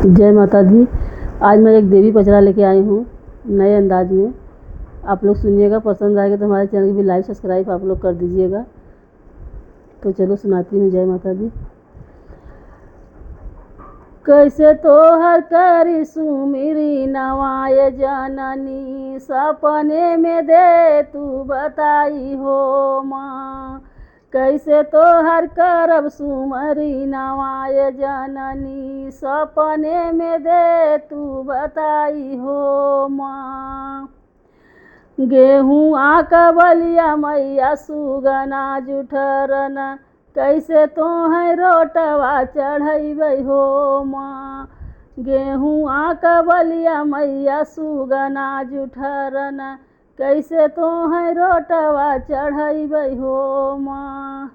जय माता दी। आज मैं एक देवी पचरा लेके आई हूँ नए अंदाज में। आप लोग सुनिएगा, पसंद आएगा तो हमारे चैनल की भी लाइक सब्सक्राइब आप लोग कर दीजिएगा। तो चलो सुनाती हूँ। जय माता दी। कैसे तोहर करी सुमिरी नवाय जननी, सपने में दे तू बताई हो माँ। कैसे तोहर करब सुमरी नवाय जननी, सपने में दे तू बताई हो माँ। गेहूँ आका बलिया मैया सुगना जुठरन, कैसे तोहें रोटवा चढ़ैबै हो माँ। गेहूँ आका बलिया मैया सुगना जुठरन, कैसे तोहें रोटवा चढ़ैबै हो माँ।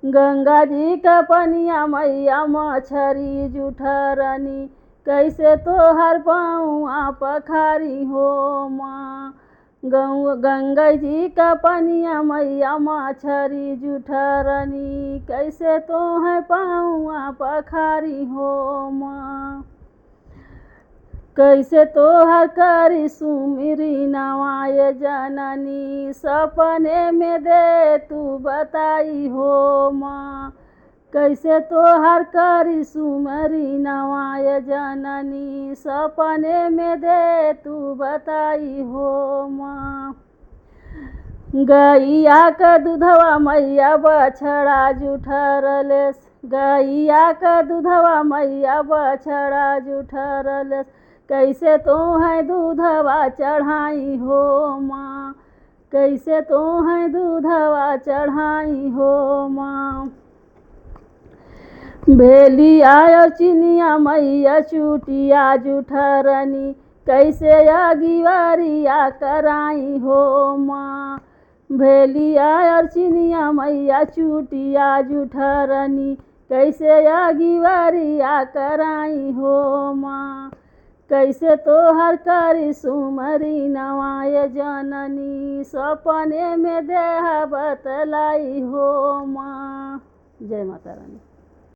गंगा जी का पनिया मैया मछरी जुठरनी, कैसे तोहर पाँव पखारी हो माँ। गंगा जी का पनिया मैया मछरी जुठरनी, कैसे तोहें पाँव पखारी हो माँ। कैसे तोहर करी सुमिरी नवाय जननी, सपने में दे तू बताई हो माँ। कैसे तोहर करी सुमरी नवाय जननी, सपने में दे तू बताई हो माँ। गैया का दूधवा मैया बछड़ा जुठरलेस, गैया का दूधवा मैया बछड़ा जुठरलेस, कैसे तोहें दूधवा चढ़ाई हो माँ। कैसे तोहें दूधवा चढ़ाई हो माँ। भेलिया और चिनिया मैया चुटिया जुठरनी, कैसे अगिवरिया कराई हो माँ। भेलिया और चिनिया मैया चुटिया जुठरनी, कैसे अगिवरिया कराई हो माँ। कैसे तोहर करी सुमरी नवाय जननी, सपने में देह बतलाई हो माँ। जय माता रानी।